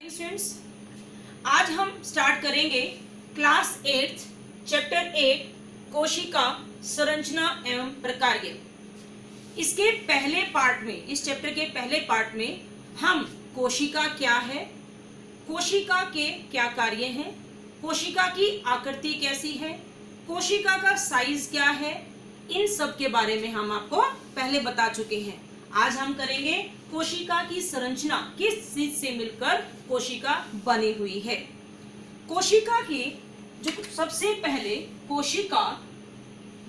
Students, आज हम start करेंगे क्लास 8 चैप्टर 8 कोशिका संरचना एवं प्रकार्य। इसके पहले पार्ट में, इस चैप्टर के पहले पार्ट में हम कोशिका क्या है, कोशिका के क्या कार्य हैं, कोशिका की आकृति कैसी है, कोशिका का साइज क्या है, इन सब के बारे में हम आपको पहले बता चुके हैं। आज हम करेंगे कोशिका की संरचना, किस चीज से मिलकर कोशिका बनी हुई है। कोशिका की जो सबसे पहले कोशिका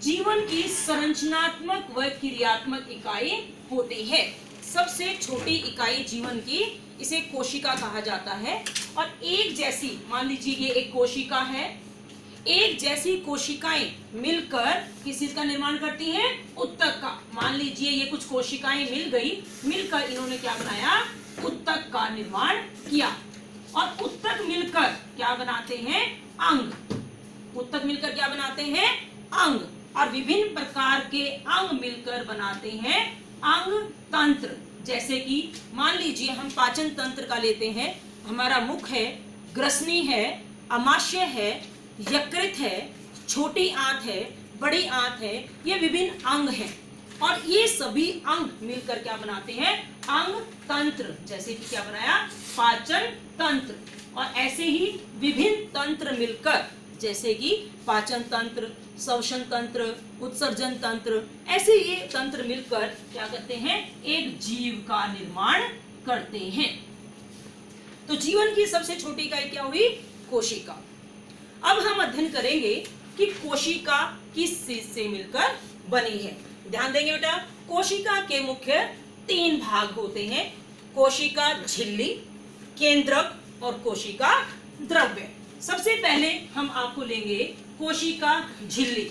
जीवन की संरचनात्मक व क्रियात्मक इकाई होती है। सबसे छोटी इकाई जीवन की, इसे कोशिका कहा जाता है। और एक जैसी, मान लीजिए ये एक कोशिका है, एक जैसी कोशिकाएं मिलकर किस चीज का निर्माण करती हैं? उत्तक का। मान लीजिए ये कुछ कोशिकाएं मिलकर इन्होंने क्या बनाया? उत्तक का निर्माण किया। और उत्तक मिलकर क्या बनाते हैं? अंग। उत्तक मिलकर क्या बनाते हैं? अंग। और विभिन्न प्रकार के अंग मिलकर बनाते हैं अंग तंत्र। जैसे कि मान लीजिए हम पाचन तंत्र का लेते हैं, हमारा मुख है, ग्रसनी है, अमाशय है, यकृत है, छोटी आंत है, बड़ी आंत है, ये विभिन्न अंग हैं। और ये सभी अंग मिलकर क्या बनाते हैं? अंग तंत्र। जैसे कि क्या बनाया? पाचन तंत्र। और ऐसे ही विभिन्न तंत्र मिलकर, जैसे कि पाचन तंत्र, श्वसन तंत्र, उत्सर्जन तंत्र, ऐसे ये तंत्र मिलकर क्या करते हैं? एक जीव का निर्माण करते हैं। तो जीवन की सबसे छोटी इकाई क्या हुई? कोशिका। अब हम अध्ययन करेंगे कि कोशिका किस चीज से मिलकर बनी है। ध्यान देंगे बेटा, कोशिका के मुख्य 3 भाग होते हैं: कोशिका झिल्ली, केंद्रक और कोशिका द्रव्य। सबसे पहले हम आपको लेंगे कोशिका झिल्ली।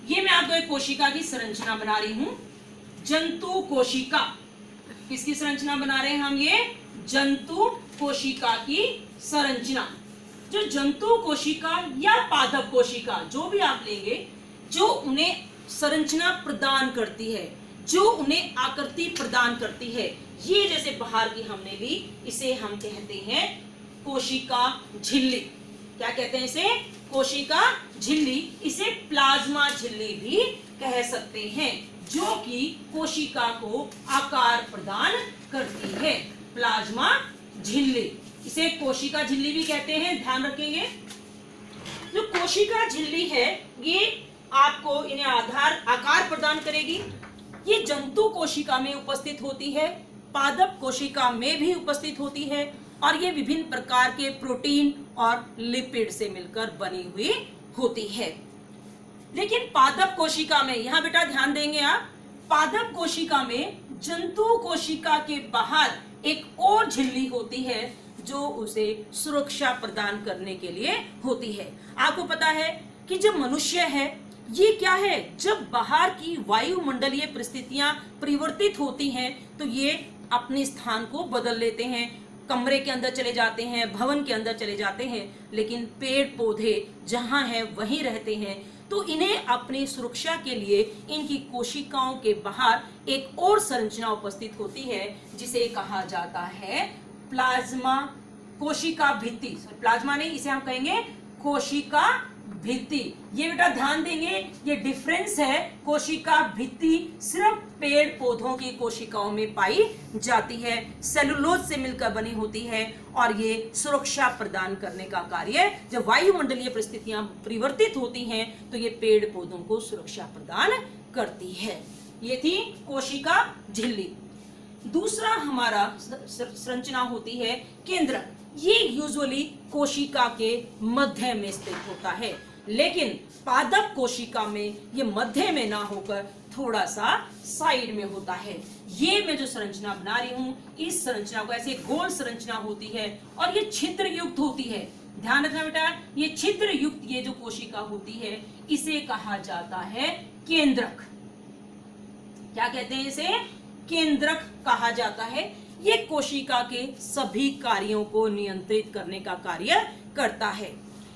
ये मैं आपको एक कोशिका की संरचना बना रही हूं, जंतु कोशिका। किसकी संरचना बना रहे हैं हम? ये जंतु कोशिका की संरचना। जो जंतु कोशिका या पादप कोशिका, जो भी आप लेंगे, जो उन्हें संरचना प्रदान करती है, जो उन्हें आकृति प्रदान करती है, ये जैसे बाहर की हमने ली, इसे हम कहते हैं कोशिका झिल्ली। क्या कहते हैं इसे? कोशिका झिल्ली। इसे प्लाज्मा झिल्ली भी कह सकते हैं, जो कि कोशिका को आकार प्रदान करती है। प्लाज्मा झिल्ली, इसे कोशिका झिल्ली भी कहते हैं, ध्यान रखेंगे। जो कोशिका झिल्ली है, ये आपको इन्हें आकार प्रदान करेगी। ये जंतु कोशिका में उपस्थित होती है, पादप कोशिका में भी उपस्थित होती है, और ये विभिन्न प्रकार के प्रोटीन और लिपिड से मिलकर बनी हुई होती है। लेकिन पादप कोशिका में, यहां बेटा ध्यान देंगे आप, पादप कोशिका में जंतु कोशिका के बाहर एक और झिल्ली होती है, जो उसे सुरक्षा प्रदान करने के लिए होती है। आपको पता है कि जब मनुष्य है, ये क्या है? जब बाहर की वायुमंडलीय परिस्थितियां परिवर्तित होती हैं, तो ये अपने स्थान को बदल लेते हैं, कमरे के अंदर चले जाते हैं, भवन के अंदर चले जाते हैं। लेकिन पेड़ पौधे जहां हैं वहीं रहते हैं। तो इन्हें अपनी सुरक्षा के लिए इनकी कोशिकाओं के बाहर एक और संरचना उपस्थित होती है, जिसे कहा जाता है प्लाज्मा। कोशिका भित्ति, प्लाज्मा नहीं, इसे हम कहेंगे कोशिका भित्ति। ये बेटा ध्यान देंगे, ये डिफरेंस है। कोशिका भित्ति सिर्फ पेड़ पौधों की कोशिकाओं में पाई जाती है, सेलुलोज से मिलकर बनी होती है, और ये सुरक्षा प्रदान करने का कार्य, जब वायुमंडलीय परिस्थितियां परिवर्तित होती हैं, तो ये पेड़ पौधों को सुरक्षा प्रदान करती है। ये थी कोशिका झिल्ली। दूसरा हमारा संरचना होती है केंद्रक। ये यूजुअली कोशिका के मध्य में स्थित होता है, लेकिन पादप कोशिका में ये मध्य में ना होकर थोड़ा सा साइड में होता है। ये मैं जो संरचना बना रही हूं, इस संरचना को ऐसे गोल संरचना होती है, और ये छिद्र युक्त होती है। ध्यान रखना बेटा, ये छिद्र युक्त ये जो कोशिका होती है, इसे कहा जाता है केंद्रक। क्या कहते हैं इसे? केंद्रक कहा जाता है। ये कोशिका के सभी कार्यों को नियंत्रित करने का कार्य करता है।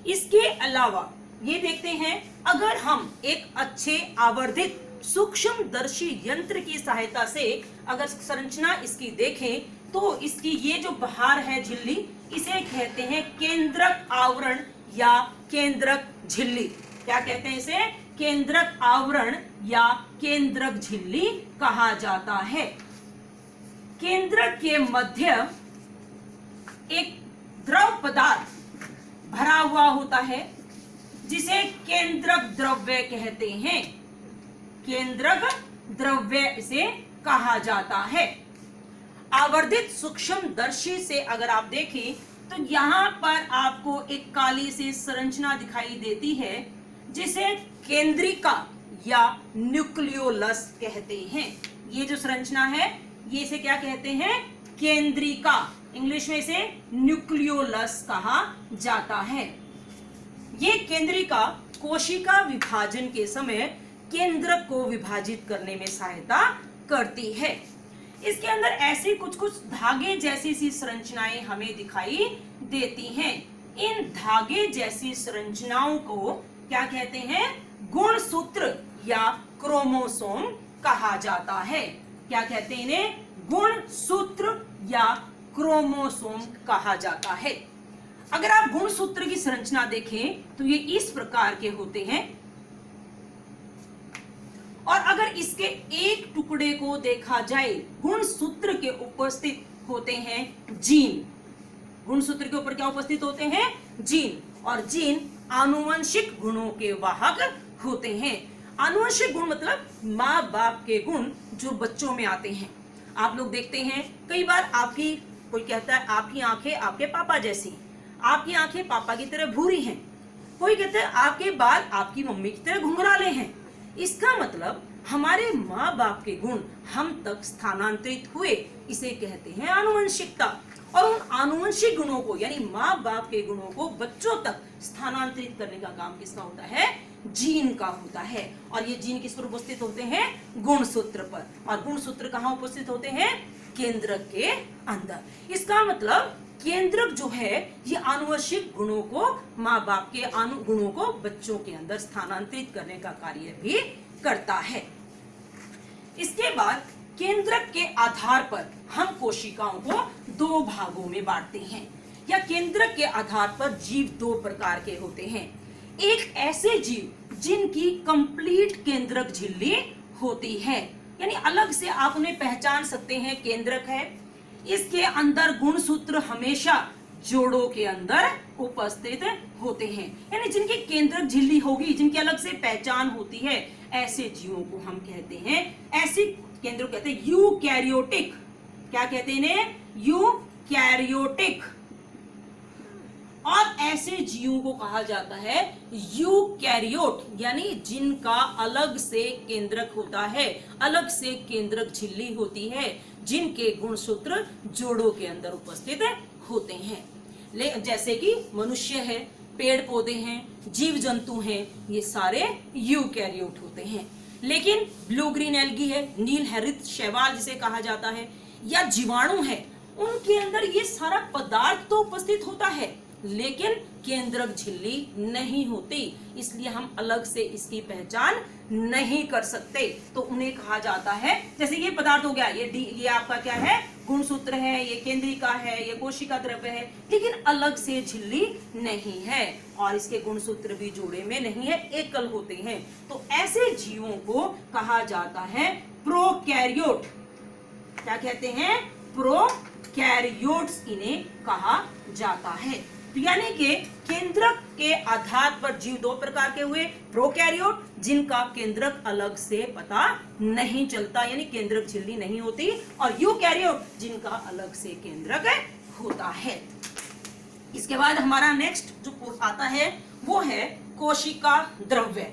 इसके अलावा ये देखते हैं, अगर हम एक अच्छे आवर्धित सूक्ष्मदर्शी यंत्र की सहायता से अगर संरचना इसकी देखें, तो इसकी ये जो बाहर है झिल्ली, इसे कहते हैं केंद्रक आवरण या केंद्रक झिल्ली। क्या कहते हैं इसे? केंद्रक आवरण या केंद्रक झिल्ली कहा जाता है। केंद्रक के मध्य एक द्रव पदार्थ भरा हुआ होता है जिसे केंद्रक द्रव्य कहते हैं। केंद्रक द्रव्य इसे कहा जाता है। आवर्धित सूक्ष्मदर्शी से अगर आप देखें तो यहां पर आपको एक काली सी संरचना दिखाई देती है जिसे केंद्रिका या न्यूक्लियोलस कहते हैं। ये जो संरचना है ये इसे क्या कहते हैं? केंद्रिका। इंग्लिश में इसे न्यूक्लियोलस कहा जाता है। ये केंद्रिका कोशिका विभाजन के समय केंद्रक को विभाजित करने में सहायता करती है। इसके अंदर ऐसी कुछ कुछ धागे जैसी सी संरचनाएं हमें दिखाई देती हैं। इन धागे जैसी संरचनाओं को क्या कहते हैं? गुणसूत्र या क्रोमोसोम कहा जाता है। क्या कहते हैं इन्हें? गुणसूत्र या क्रोमोसोम कहा जाता है। अगर आप गुणसूत्र की संरचना देखें तो ये इस प्रकार के होते हैं और अगर इसके एक टुकड़े को देखा जाए, गुणसूत्र के उपस्थित होते हैं जीन। गुणसूत्र के ऊपर क्या उपस्थित होते हैं? जीन। और जीन आनुवंशिक गुणों के वाहक होते हैं। आनुवंशिक गुण मतलब माँ बाप के गुण जो बच्चों में आते हैं। आप लोग देखते हैं कई बार आपकी, कोई कहता है आपकी आंखें आपके पापा जैसी, आपकी आंखें पापा की तरह भूरी हैं। कोई कहता है आपके बाल आपकी मम्मी की तरह घुंघराले हैं। इसका मतलब हमारे माँ बाप के गुण हम तक स्थानांतरित हुए, इसे कहते हैं आनुवंशिकता। और उन आनुवंशिक गुणों को यानी माँ बाप के गुणों को बच्चों तक स्थानांतरित करने का काम किसका होता है? जीन का होता है। और ये जीन किस पर उपस्थित होते हैं? गुणसूत्र पर। और गुणसूत्र कहाँ उपस्थित होते हैं? केंद्रक के अंदर। इसका मतलब केंद्रक जो है ये आनुवंशिक गुणों को, माँ बाप के गुणों को बच्चों के अंदर स्थानांतरित करने का कार्य भी करता है। इसके बाद केंद्रक के आधार पर हम कोशिकाओं को दो भागों में बांटते हैं, या केंद्रक के आधार पर जीव दो प्रकार के होते हैं। एक ऐसे जीव जिनकी कंप्लीट केंद्रक झिल्ली होती है, यानी अलग से आप उन्हें पहचान सकते हैं, केंद्रक है, इसके अंदर गुणसूत्र हमेशा जोड़ों के अंदर उपस्थित होते हैं, यानी जिनकी केंद्रक झिल्ली होगी, जिनकी अलग से पहचान होती है, ऐसे जीवों को हम कहते हैं, ऐसे केंद्र कहते हैं यूकैरियोटिक। क्या कहते हैं इन्हें? यूकैरियोटिक। और ऐसे जीवों को कहा जाता है यूकैरियोट, यानी जिनका अलग से केंद्रक होता है, अलग से केंद्रक झिल्ली होती है, जिनके गुणसूत्र जोड़ों के अंदर उपस्थित होते हैं। जैसे कि मनुष्य है, पेड़ पौधे हैं, जीव जंतु हैं, ये सारे यूकैरियोट होते हैं। लेकिन ब्लू ग्रीन एल्गी है, नील हरित शैवाल जिसे कहा जाता है, या जीवाणु है, उनके अंदर ये सारा पदार्थ तो उपस्थित होता है लेकिन केंद्रक झिल्ली नहीं होती, इसलिए हम अलग से इसकी पहचान नहीं कर सकते। तो उन्हें कहा जाता है, जैसे ये पदार्थ हो गया, ये आपका क्या है? गुणसूत्र है, ये केंद्रिका है, ये कोशिका द्रव्य है, लेकिन अलग से झिल्ली नहीं है और इसके गुणसूत्र भी जोड़े में नहीं है, एकल होते हैं। तो ऐसे जीवों को कहा जाता है प्रोकैरियोट। क्या कहते हैं? प्रोकैरियोट्स इन्हें कहा जाता है। यानी कि केंद्रक के आधार पर जीव दो प्रकार के हुए, प्रोकैरियोट जिनका केंद्रक अलग से पता नहीं चलता, यानी केंद्रक झिल्ली नहीं होती, और यूकैरियोट जिनका अलग से केंद्रक होता है। इसके बाद हमारा नेक्स्ट जो आता है वो है कोशिका द्रव्य।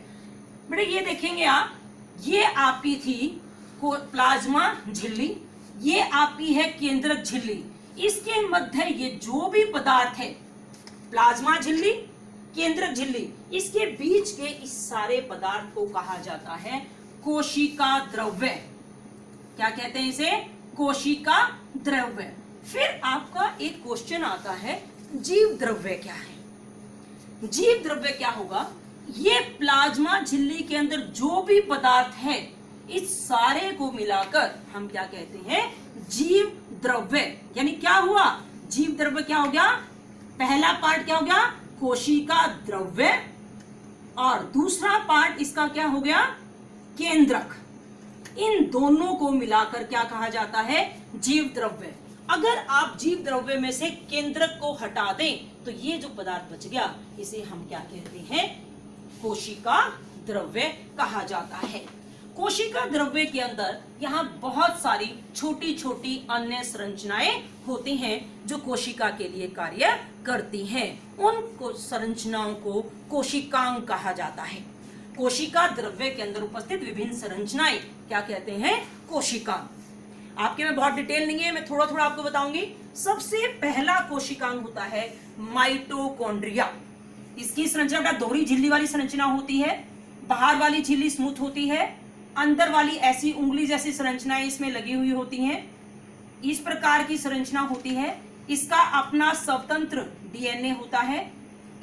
बेटे ये देखेंगे आप, ये आपकी थी प्लाज्मा झिल्ली, ये आपकी है केंद्रक झिल्ली। इसके मध्य ये जो भी पदार्थ है, प्लाज्मा झिल्ली, केंद्रक झिल्ली, इसके बीच के इस सारे पदार्थ को कहा जाता है कोशिका द्रव्य। क्या कहते हैं इसे? कोशिका द्रव्य। फिर आपका एक क्वेश्चन आता है, जीव द्रव्य क्या है? जीव द्रव्य क्या होगा? ये प्लाज्मा झिल्ली के अंदर जो भी पदार्थ है, इस सारे को मिलाकर हम क्या कहते हैं? जीव द्रव्य। यानी क्या हुआ? जीव द्रव्य क्या हो गया? पहला पार्ट क्या हो गया, कोशिका द्रव्य, और दूसरा पार्ट इसका क्या हो गया, केंद्रक। इन दोनों को मिलाकर क्या कहा जाता है, जीव द्रव्य। अगर आप जीव द्रव्य में से केंद्रक को हटा दें तो ये जो पदार्थ बच गया इसे हम क्या कहते हैं, कोशिका द्रव्य कहा जाता है। कोशिका द्रव्य के अंदर यहाँ बहुत सारी छोटी छोटी अन्य संरचनाएं होती हैं जो कोशिका के लिए कार्य करती हैं। उन संरचनाओं को कोशिकांग कहा जाता है। कोशिका द्रव्य के अंदर उपस्थित विभिन्न संरचनाएं क्या कहते हैं, कोशिकांग। आपके में बहुत डिटेल नहीं है, मैं थोड़ा थोड़ा आपको बताऊंगी। सबसे पहला कोशिकांग होता है माइटोकॉन्ड्रिया। इसकी संरचना दोहरी झिल्ली वाली संरचना होती है। बाहर वाली झिल्ली स्मूथ होती है, अंदर वाली ऐसी उंगली जैसी संरचनाएं इसमें लगी हुई होती हैं। इस प्रकार की संरचना होती है। इसका अपना स्वतंत्र डीएनए होता है।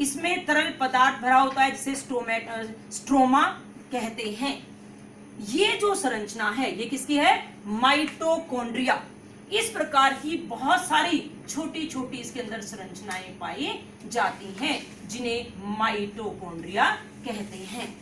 इसमें तरल पदार्थ भरा होता है जिसे स्ट्रोमा कहते हैं। ये जो संरचना है ये किसकी है, माइटोकॉन्ड्रिया। इस प्रकार की बहुत सारी छोटी छोटी इसके अंदर संरचनाएं पाई जाती हैं जिन्हें माइटोकॉन्ड्रिया कहते हैं।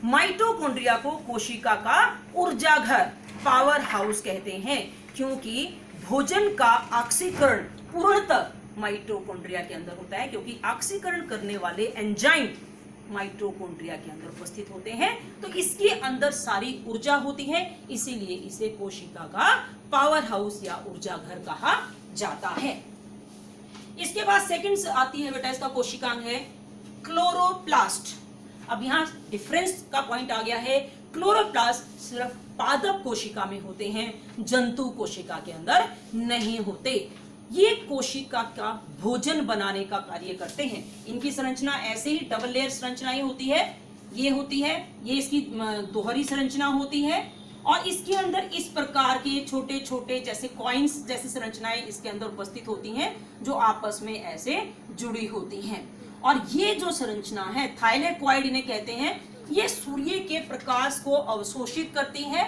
माइटोकॉन्ड्रिया को कोशिका का ऊर्जा घर, पावर हाउस कहते हैं, क्योंकि भोजन का ऑक्सीकरण पूर्णतः माइटोकॉन्ड्रिया के अंदर होता है, क्योंकि ऑक्सीकरण करने वाले एंजाइम माइटोकॉन्ड्रिया के अंदर उपस्थित होते हैं। तो इसके अंदर सारी ऊर्जा होती है, इसीलिए इसे कोशिका का पावर हाउस या ऊर्जा घर कहा जाता है। इसके बाद सेकंड आती है बेटा इसका कोशिकांग है क्लोरोप्लास्ट। अब यहाँ डिफरेंस का पॉइंट आ गया है। क्लोरोप्लास्ट सिर्फ पादप कोशिका में होते हैं, जंतु कोशिका के अंदर नहीं होते। ये कोशिका का भोजन बनाने का कार्य करते हैं। इनकी संरचना ऐसे ही डबल लेयर संरचनाएं होती है, ये होती है, ये इसकी दोहरी संरचना होती है, और इसके अंदर इस प्रकार के छोटे छोटे जैसे कॉइन्स जैसी संरचनाएं इसके अंदर उपस्थित होती हैं जो आपस में ऐसे जुड़ी होती हैं। और ये जो संरचना है थाइलेकोइड इन्हें कहते हैं, ये सूर्य के प्रकाश को अवशोषित करती है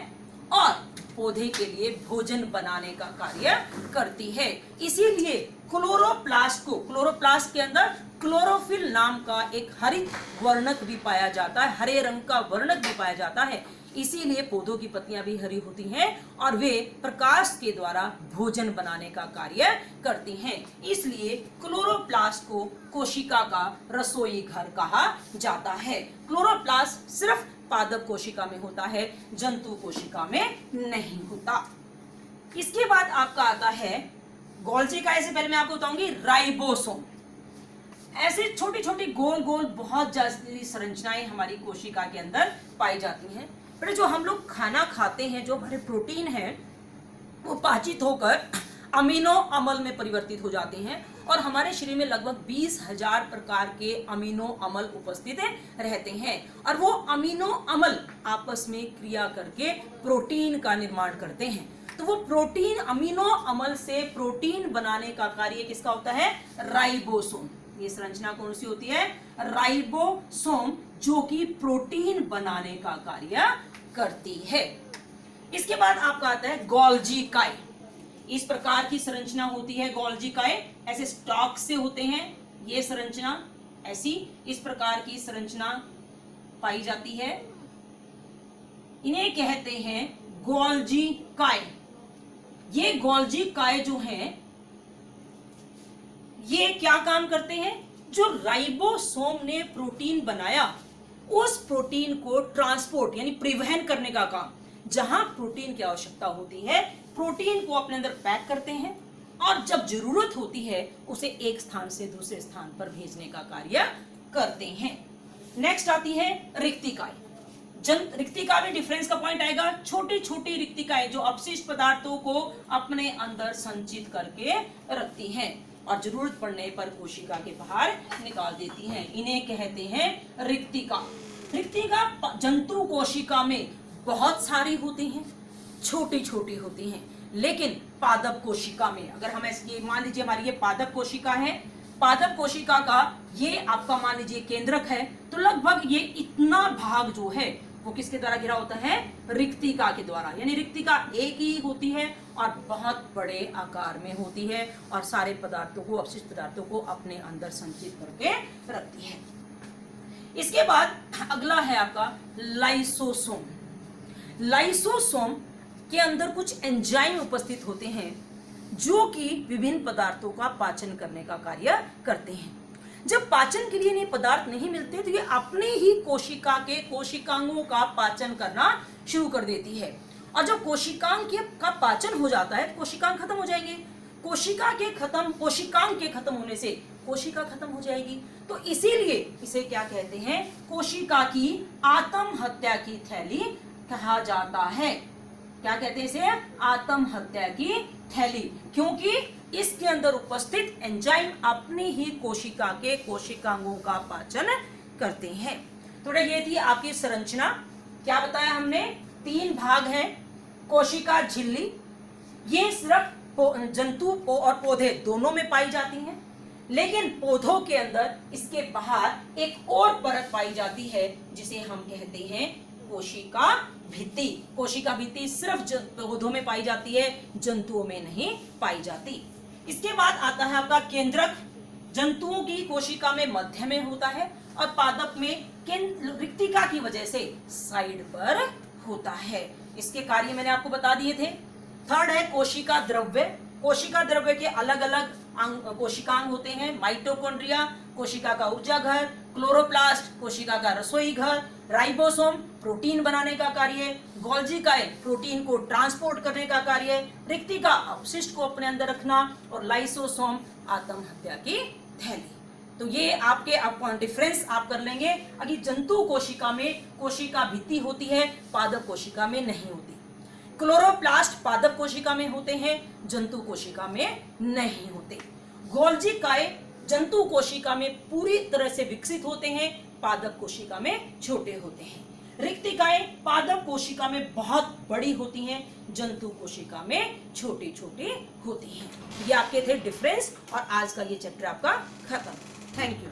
और पौधे के लिए भोजन बनाने का कार्य करती है। इसीलिए क्लोरोप्लास्ट के अंदर क्लोरोफिल नाम का एक हरित वर्णक भी पाया जाता है, हरे रंग का वर्णक भी पाया जाता है। इसीलिए पौधों की पत्तियां भी हरी होती हैं और वे प्रकाश के द्वारा भोजन बनाने का कार्य करती हैं। इसलिए क्लोरोप्लास्ट को कोशिका का रसोई घर कहा जाता है। क्लोरोप्लास्ट सिर्फ पादप कोशिका में होता है, जंतु कोशिका में नहीं होता। इसके बाद आपका आता है गोल्जी का, ऐसे पहले मैं आपको बताऊंगी राइबोसोम। ऐसे छोटी छोटी गोल गोल बहुत ज्यादा संरचनाएं हमारी कोशिका के अंदर पाई जाती हैं। पर जो हम लोग खाना खाते हैं, जो हमारे प्रोटीन है, वो पाचित होकर अमीनो अम्ल में परिवर्तित हो जाते हैं और हमारे शरीर में लगभग 20,000 प्रकार के अमीनो अम्ल उपस्थित रहते हैं। और वो अमीनो अम्ल आपस में क्रिया करके प्रोटीन का निर्माण करते हैं। तो वो प्रोटीन, अमीनो अम्ल से प्रोटीन बनाने का कार्य किसका होता है, राइबोसोम। ये संरचना कौन सी होती है, राइबोसोम, जो कि प्रोटीन बनाने का कार्य करती है। इसके बाद आपका आता है गोल्जी काय। इस प्रकार की संरचना होती है गोल्जी काय, ऐसे स्टॉक से होते हैं। ये संरचना ऐसी इस प्रकार की संरचना पाई जाती है, इन्हें कहते हैं गोल्जी काय। ये गोल्जी काय जो है ये क्या काम करते हैं, जो राइबोसोम ने प्रोटीन बनाया उस प्रोटीन को ट्रांसपोर्ट यानी परिवहन करने का काम, जहां प्रोटीन की आवश्यकता होती है प्रोटीन को अपने अंदर पैक करते हैं और जब जरूरत होती है उसे एक स्थान से दूसरे स्थान पर भेजने का कार्य करते हैं। नेक्स्ट आती है रिक्तिकाएं। रिक्तिका में डिफरेंस का पॉइंट आएगा, छोटी छोटी रिक्तिकाएं जो अपशिष्ट पदार्थों को अपने अंदर संचित करके रखती हैं और जरूरत पड़ने पर कोशिका के बाहर निकाल देती हैं। इन्हें कहते हैं रिक्तिका। रिक्तिका जंतु कोशिका में बहुत सारी होती हैं, छोटी छोटी होती हैं, लेकिन पादप कोशिका में अगर हम ऐसे मान लीजिए हमारी ये पादप कोशिका है, पादप कोशिका का ये आपका मान लीजिए केंद्रक है, तो लगभग ये इतना भाग जो है वो किसके द्वारा घिरा होता है? रिक्तिका के द्वारा। यानी रिक्तिका एक ही होती है और बहुत बड़े आकार में होती है और सारे पदार्थों को, अपशिष्ट पदार्थों को अपने अंदर संचित करके रखती है। इसके बाद अगला है आपका लाइसोसोम। लाइसोसोम के अंदर कुछ एंजाइम उपस्थित होते हैं जो कि विभिन्न पदार्थों का पाचन करने का कार्य करते हैं। जब पाचन के लिए ये पदार्थ नहीं मिलते तो ये अपने ही कोशिका के कोशिकांगों का पाचन करना शुरू कर देती है और जब कोशिकांग का पाचन हो जाता है, कोशिकांग खत्म हो जाएंगे। कोशिकांग के खत्म होने से कोशिका खत्म हो जाएगी। तो इसीलिए इसे क्या कहते हैं? कोशिका की आत्महत्या की थैली कहा जाता है। क्या कहते हैं इसे? आत्महत्या की थैली, क्योंकि इसके अंदर उपस्थित एंजाइम अपनी ही कोशिका के कोशिकांगों का पाचन करते हैं। थोड़ा ये थी आपकी संरचना। क्या बताया हमने? 3 भाग हैं। कोशिका झिल्ली, ये सिर्फ जंतु और पौधे दोनों में पाई जाती हैं, लेकिन पौधों के अंदर इसके बाहर एक और परत पाई जाती है जिसे हम कहते हैं कोशिका भित्ति। कोशिका भित्ति सिर्फ पौधों में पाई जाती है, जंतुओं में नहीं पाई जाती। इसके बाद आता है आपका केंद्रक। जंतुओं की कोशिका में मध्य में होता है और पादप में रिक्तिका की वजह से साइड पर होता है। इसके कार्य मैंने आपको बता दिए थे। थर्ड है कोशिका द्रव्य। कोशिका द्रव्य के अलग अलग कोशिकांग होते हैं। माइटोकॉन्ड्रिया कोशिका का ऊर्जा घर, क्लोरोप्लास्ट कोशिका का रसोई घर, राइबोसोम प्रोटीन बनाने का कार्य, गोल्जी काइल प्रोटीन को ट्रांसपोर्ट करने का कार्य, रिक्तिका अपशिष्ट को अपने अंदर रखना और लाइसोसोम आत्महत्या की थैली। तो ये आपके डिफरेंस आप कर लेंगे। अगर जंतु कोशिका में कोशिका भित्ति होती है, पादप कोशिका में नहीं होती। क्लोरोप्लास्ट पादप कोशिका में होते हैं, जंतु कोशिका में नहीं होते। गोल्जी काइल जंतु कोशिका में पूरी तरह से विकसित होते हैं, पादप कोशिका में छोटे होते हैं। रिक्तिकाएं पादप कोशिका में बहुत बड़ी होती हैं, जंतु कोशिका में छोटी छोटी होती हैं। ये आपके थे डिफरेंस और आज का ये चैप्टर आपका खत्म। Thank you.